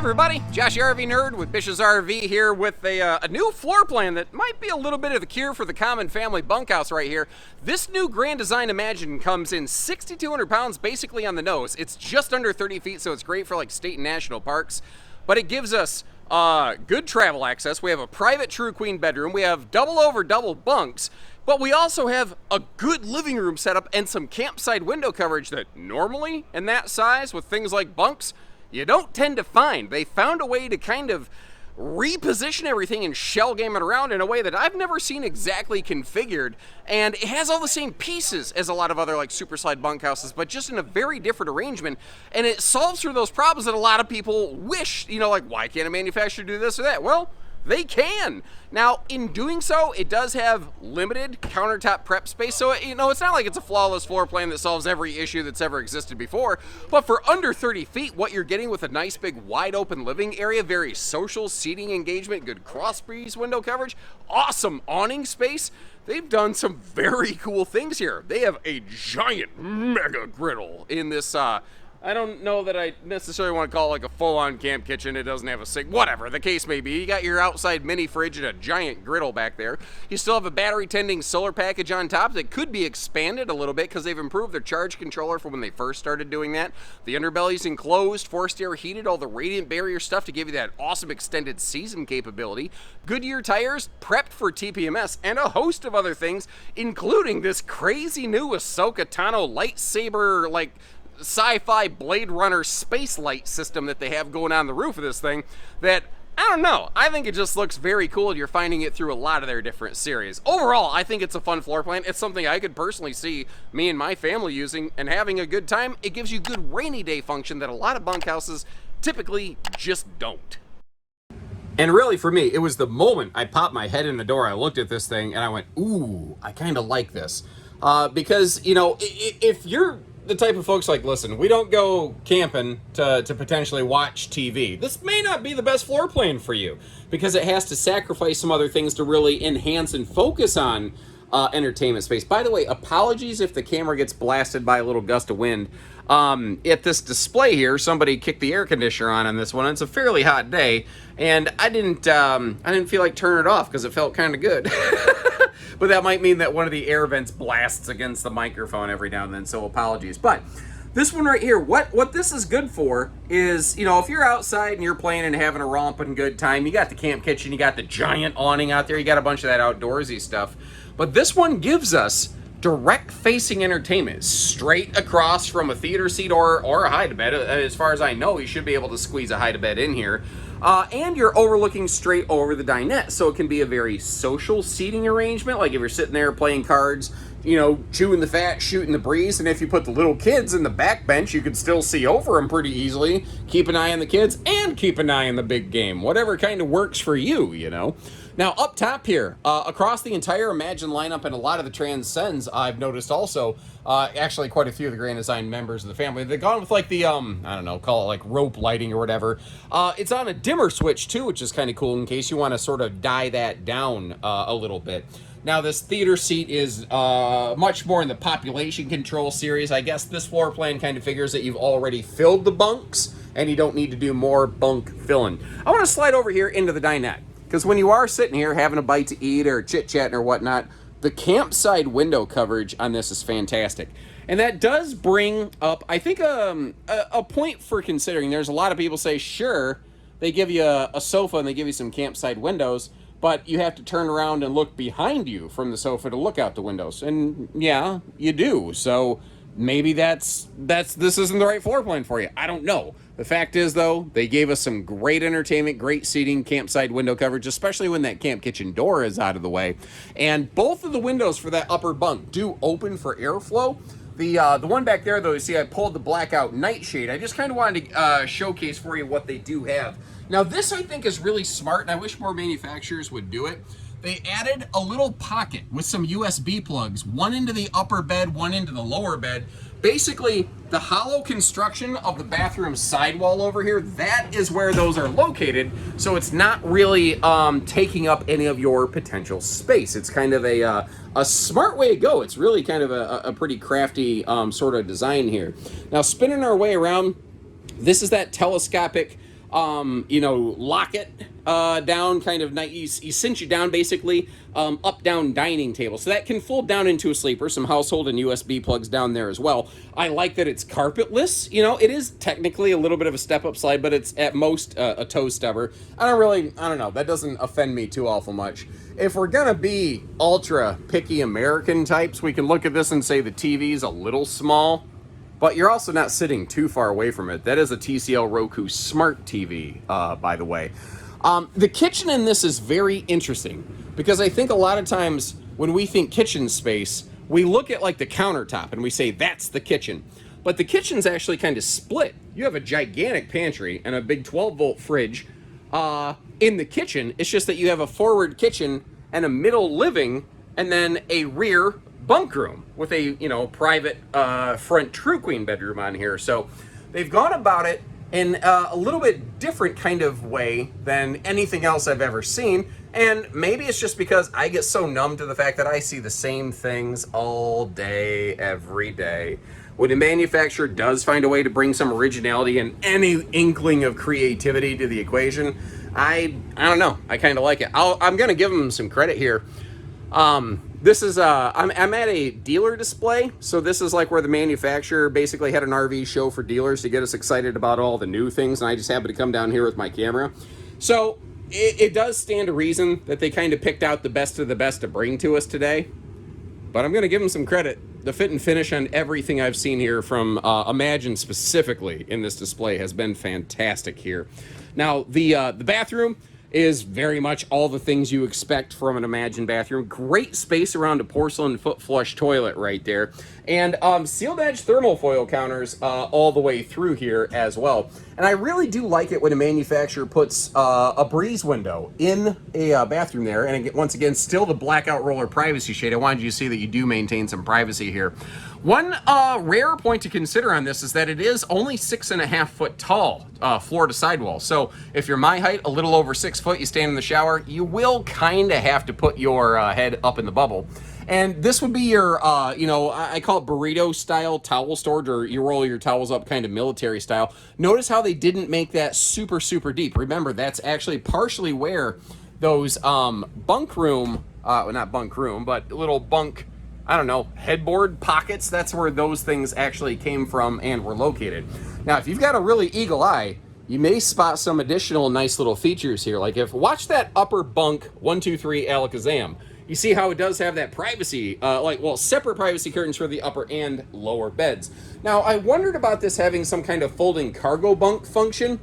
everybody, Josh RV Nerd with Bish's RV here with a new floor plan that might be a little bit of the cure for the common family bunkhouse right here. This new Grand Design Imagine comes in 6,200 pounds basically on the nose. It's just under 30 feet, so it's great for like state and national parks, but it gives us good travel access. We have a private true queen bedroom. We have double over double bunks, but we also have a good living room setup and some campsite window coverage that normally in that size with things like bunks, you don't tend to find. They found a way to kind of reposition everything and shell game it around in a way that I've never seen exactly configured, and it has all the same pieces as a lot of other like super slide bunkhouses, but just in a very different arrangement, and it solves through those problems that a lot of people wish, you know, like why can't a manufacturer do this or that? Well, they can. Now, in doing so, it does have limited countertop prep space, so you know, it's not like it's a flawless floor plan that solves every issue that's ever existed before, but for under 30 feet, what you're getting with a nice big wide open living area, very social seating engagement, good cross breeze window coverage, awesome awning space, they've done some very cool things here. They have a giant mega griddle in this I don't know that I necessarily want to call it like a full-on camp kitchen. It doesn't have a sink, whatever the case may be. You got your outside mini fridge and a giant griddle back there. You still have a battery tending solar package on top that could be expanded a little bit because they've improved their charge controller from when they first started doing that. The underbelly's enclosed, forced air heated, all the radiant barrier stuff to give you that awesome extended season capability. Goodyear tires, prepped for TPMS, and a host of other things, including this crazy new Ahsoka Tano lightsaber, like, sci-fi Blade Runner space light system that they have going on the roof of this thing that, I don't know, I think it just looks very cool, and you're finding it through a lot of their different series. Overall, I think it's a fun floor plan. It's something I could personally see me and my family using and having a good time. It gives you good rainy day function that a lot of bunkhouses typically just don't. And really, for me, it was the moment I popped my head in the door, I looked at this thing, and I went, ooh, I kind of like this. Because, you know, if you're the type of folks like, listen, we don't go camping to potentially watch TV, this may not be the best floor plan for you because it has to sacrifice some other things to really enhance and focus on entertainment space. By the way, apologies if the camera gets blasted by a little gust of wind. At this display here, somebody kicked the air conditioner on this one. It's a fairly hot day, and I didn't feel like turning it off because it felt kind of good. But that might mean that one of the air vents blasts against the microphone every now and then, so apologies. But this one right here, what this is good for is, you know, if you're outside and you're playing and having a romping good time, you got the camp kitchen, you got the giant awning out there, you got a bunch of that outdoorsy stuff. But this one gives us direct-facing entertainment, straight across from a theater seat or a hide-a-bed. As far as I know, you should be able to squeeze a hide-a-bed in here. And you're overlooking straight over the dinette, so it can be a very social seating arrangement, like if you're sitting there playing cards, you know, chewing the fat, shooting the breeze, and if you put the little kids in the back bench, you could still see over them pretty easily. Keep an eye on the kids and keep an eye on the big game, whatever kind of works for you, you know. Now, up top here, across the entire Imagine lineup and a lot of the Transcends, I've noticed also, actually quite a few of the Grand Design members of the family, they've gone with like the, I don't know, call it like rope lighting or whatever. It's on a dimmer switch too, which is kind of cool in case you want to sort of die that down a little bit. Now, this theater seat is much more in the population control series. I guess this floor plan kind of figures that you've already filled the bunks and you don't need to do more bunk filling. I want to slide over here into the dinette. Because when you are sitting here having a bite to eat or chit-chatting or whatnot, the campsite window coverage on this is fantastic. And that does bring up, I think, a point for considering. There's a lot of people say, sure, they give you a sofa and they give you some campsite windows, but you have to turn around and look behind you from the sofa to look out the windows. And yeah, you do. So maybe this isn't the right floor plan for you. I don't know. The fact is, though, they gave us some great entertainment, great seating, campsite window coverage, especially when that camp kitchen door is out of the way. And both of the windows for that upper bunk do open for airflow. The one back there, though, you see I pulled the blackout nightshade. I just kind of wanted to showcase for you what they do have. Now, this, I think, is really smart, and I wish more manufacturers would do it. They added a little pocket with some USB plugs, one into the upper bed, one into the lower bed. Basically, the hollow construction of the bathroom sidewall over here, that is where those are located, so it's not really taking up any of your potential space. It's kind of a smart way to go. It's really kind of a pretty crafty sort of design here. Now, spinning our way around, this is that telescopic lock it down, kind of nice. You cinch it down basically, up down dining table, so that can fold down into a sleeper. Some household and USB plugs down there as well. I like that it's carpetless. It is technically a little bit of a step up slide, but it's at most a toe stubber. I don't know. That doesn't offend me too awful much. If we're gonna be ultra picky American types, we can look at this and say the TV's a little small. But you're also not sitting too far away from it. That is a TCL Roku Smart TV, by the way. The kitchen in this is very interesting because I think a lot of times when we think kitchen space, we look at like the countertop and we say that's the kitchen. But the kitchen's actually kind of split. You have a gigantic pantry and a big 12-volt fridge in the kitchen. It's just that you have a forward kitchen and a middle living and then a rear bunk room with a private front true queen bedroom on here. So they've gone about it in a little bit different kind of way than anything else I've ever seen. And maybe it's just because I get so numb to the fact that I see the same things all day, every day. When a manufacturer does find a way to bring some originality and any inkling of creativity to the equation, I don't know. I kind of like it. I'm going to give them some credit here. This is I'm at a dealer display, so this is like where the manufacturer basically had an RV show for dealers to get us excited about all the new things, and I just happened to come down here with my camera. So it does stand to reason that they kind of picked out the best of the best to bring to us today, but I'm going to give them some credit. The fit and finish on everything I've seen here from Imagine specifically in this display has been fantastic here. Now, the bathroom is very much all the things you expect from an Imagine bathroom. Great space around a porcelain foot flush toilet right there. And sealed edge thermofoil counters all the way through here as well. And I really do like it when a manufacturer puts a breeze window in a bathroom there. And once again, still the blackout roller privacy shade. I wanted you to see that you do maintain some privacy here. One rare point to consider on this is that it is only 6.5 foot tall, floor to sidewall. So if you're my height, a little over 6 foot, you stand in the shower, you will kind of have to put your head up in the bubble. And this would be your, I call it burrito style towel storage, or you roll your towels up kind of military style. Notice how they didn't make that super, super deep. Remember, that's actually partially where those bunk room, not bunk room, but little bunk, I don't know, headboard pockets, that's where those things actually came from and were located. Now, if you've got a really eagle eye, you may spot some additional nice little features here. Like watch that upper bunk 123 Alakazam. You see how it does have that privacy, separate privacy curtains for the upper and lower beds. Now, I wondered about this having some kind of folding cargo bunk function,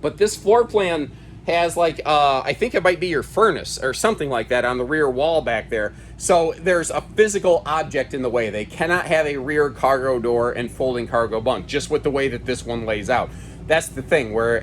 but this floor plan has I think it might be your furnace or something like that on the rear wall back there. So there's a physical object in the way. They cannot have a rear cargo door and folding cargo bunk, just with the way that this one lays out. That's the thing, where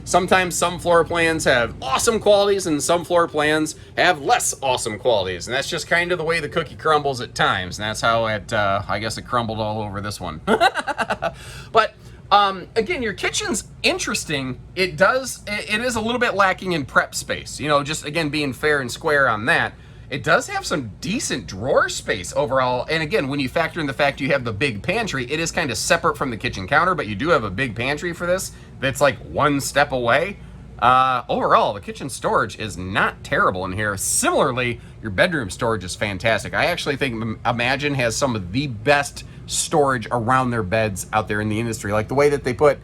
sometimes some floor plans have awesome qualities and some floor plans have less awesome qualities. And that's just kind of the way the cookie crumbles at times. And that's how I guess it crumbled all over this one. But again, your kitchen's interesting. It is a little bit lacking in prep space. Just again, being fair and square on that. It does have some decent drawer space overall. And again, when you factor in the fact you have the big pantry, it is kind of separate from the kitchen counter, but you do have a big pantry for this that's like one step away. Overall, the kitchen storage is not terrible in here. Similarly, your bedroom storage is fantastic. I actually think Imagine has some of the best storage around their beds out there in the industry. Like the way that they put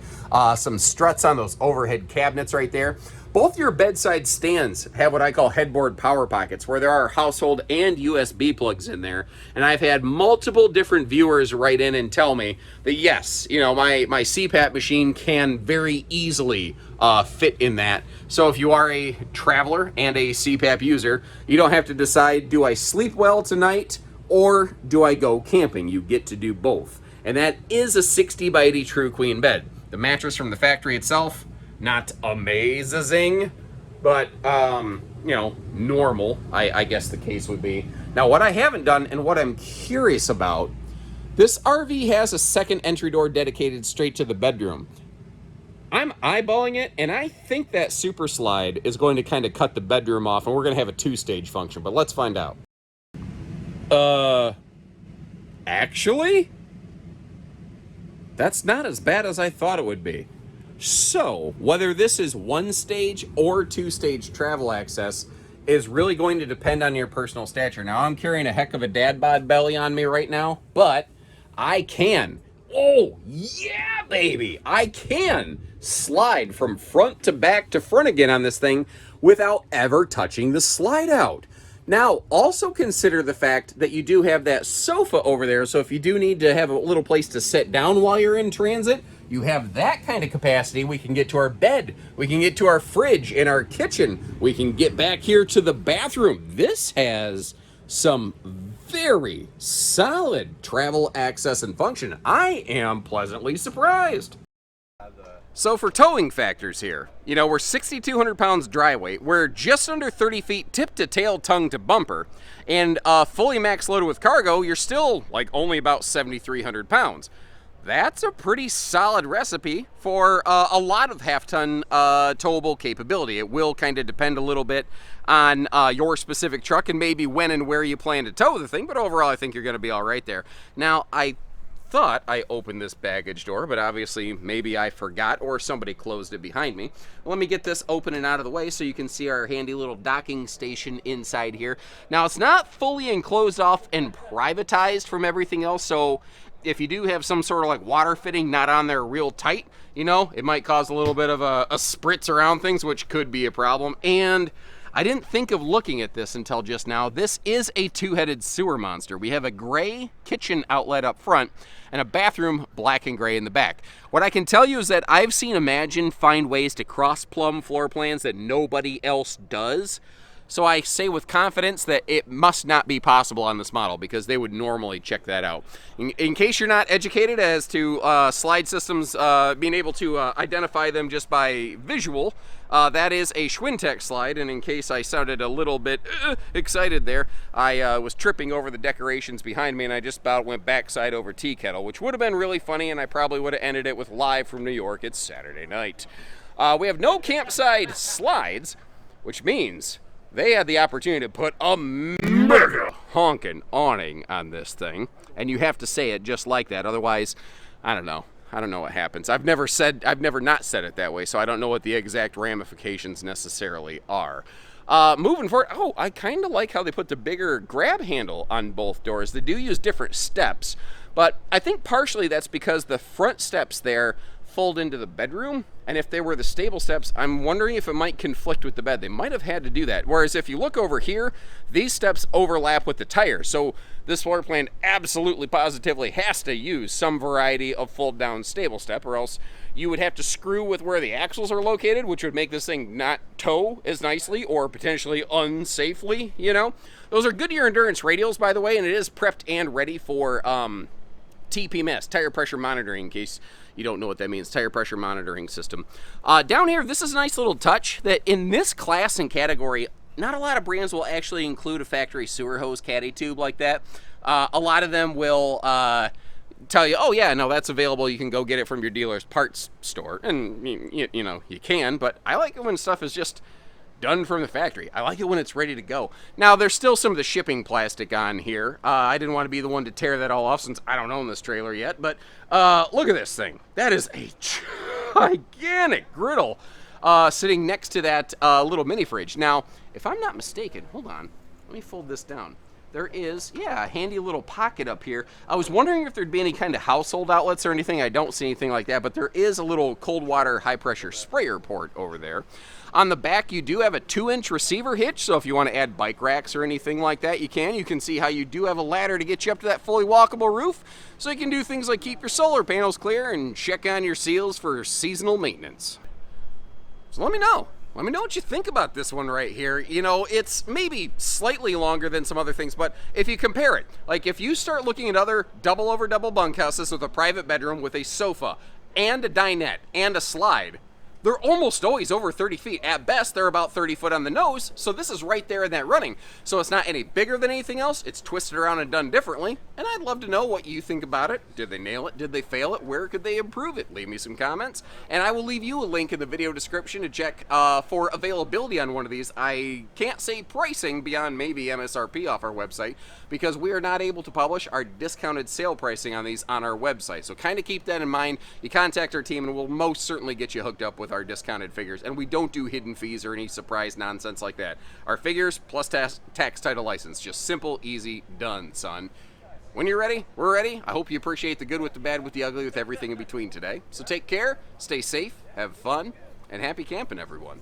some struts on those overhead cabinets right there. Both your bedside stands have what I call headboard power pockets, where there are household and USB plugs in there. And I've had multiple different viewers write in and tell me that yes, my CPAP machine can very easily fit in that. So if you are a traveler and a CPAP user, you don't have to decide, do I sleep well tonight or do I go camping? You get to do both. And that is a 60 by 80 True Queen bed. The mattress from the factory itself, not amazing, but, normal, I guess the case would be. Now, what I haven't done and what I'm curious about, this RV has a second entry door dedicated straight to the bedroom. I'm eyeballing it, and I think that super slide is going to kind of cut the bedroom off, and we're going to have a two-stage function, but let's find out. Actually, that's not as bad as I thought it would be. So, whether this is one stage or two stage travel access is really going to depend on your personal stature. Now, I'm carrying a heck of a dad bod belly on me right now, but I can. Oh, yeah, baby. I can slide from front to back to front again on this thing without ever touching the slide out. Now, also consider the fact that you do have that sofa over there, so if you do need to have a little place to sit down while you're in transit, you have that kind of capacity. We can get to our bed, we can get to our fridge in our kitchen, we can get back here to the bathroom. This has some very solid travel access and function. I am pleasantly surprised. So for towing factors here, you know, we're 6,200 pounds dry weight, we're just under 30 feet tip to tail, tongue to bumper, and fully max loaded with cargo, you're still like only about 7,300 pounds. That's a pretty solid recipe for a lot of half-ton towable capability. It will kind of depend a little bit on your specific truck and maybe when and where you plan to tow the thing, but overall I think you're going to be all right there. Now, I thought I opened this baggage door, but obviously maybe I forgot or somebody closed it behind me. Let me get this open and out of the way so you can see our handy little docking station inside here. Now, it's not fully enclosed off and privatized from everything else, so if you do have some sort of like water fitting not on there real tight, you know, it might cause a little bit of a spritz around things, which could be a problem. And I didn't think of looking at this until just now. This is a two-headed sewer monster. We have a gray kitchen outlet up front and a bathroom black and gray in the back. What I can tell you is that I've seen Imagine find ways to cross-plumb floor plans that nobody else does. So I say with confidence that it must not be possible on this model because they would normally check that out. In case you're not educated as to slide systems, being able to identify them just by visual, that is a Schwintek slide, and in case I sounded a little bit excited there, I was tripping over the decorations behind me and I just about went backside over tea kettle, which would have been really funny, and I probably would have ended it with live from New York. It's Saturday night. We have no campside slides, which means they had the opportunity to put a mega honkin' awning on this thing, and you have to say it just like that. Otherwise, I don't know what happens. I've never not said it that way, so I don't know what the exact ramifications necessarily are. Moving forward, oh, I kind of like how they put the bigger grab handle on both doors. They do use different steps, but I think partially that's because the front steps there fold into the bedroom, and if they were the stable steps, I'm wondering if it might conflict with the bed. They might have had to do that. Whereas if you look over here, these steps overlap with the tires, so this floor plan absolutely positively has to use some variety of fold down stable step, or else you would have to screw with where the axles are located, which would make this thing not tow as nicely or potentially unsafely, you know. Those are Goodyear Endurance radials, by the way, and it is prepped and ready for TPMS, tire pressure monitoring, in case you don't know what that means, tire pressure monitoring system. Down here, this is a nice little touch that in this class and category, not a lot of brands will actually include a factory sewer hose caddy tube like that. A lot of them will tell you, oh yeah, no, that's available. You can go get it from your dealer's parts store. And you know, you can, but I like it when stuff is just done from the factory. I like it when it's ready to go. Now, there's still some of the shipping plastic on here. I didn't want to be the one to tear that all off since I don't own this trailer yet, but look at this thing. That is a gigantic griddle sitting next to that little mini fridge. Now, if I'm not mistaken, hold on, let me fold this down. There is, yeah, a handy little pocket up here. I was wondering if there'd be any kind of household outlets or anything. I don't see anything like that, but there is a little cold water high pressure sprayer port over there. On the back, you do have a 2-inch receiver hitch, so if you want to add bike racks or anything like that, you can. You can see how you do have a ladder to get you up to that fully walkable roof, so you can do things like keep your solar panels clear and check on your seals for seasonal maintenance. So let me know. Let me know what you think about this one right here. You know, it's maybe slightly longer than some other things, but if you compare it, like if you start looking at other double over double bunkhouses with a private bedroom with a sofa and a dinette and a slide, they're almost always over 30 feet. At best, they're about 30 foot on the nose, so this is right there in that running. So it's not any bigger than anything else. It's twisted around and done differently, and I'd love to know what you think about it. Did they nail it? Did they fail it? Where could they improve it? Leave me some comments, and I will leave you a link in the video description to check for availability on one of these. I can't say pricing beyond maybe MSRP off our website because we are not able to publish our discounted sale pricing on these on our website. So kind of keep that in mind. You contact our team and we'll most certainly get you hooked up with our discounted figures. And we don't do hidden fees or any surprise nonsense like that. Our figures plus tax title license. Just simple, easy, done, son. When you're ready, we're ready. I hope you appreciate the good with the bad with the ugly with everything in between today. So take care, stay safe, have fun, and happy camping, everyone.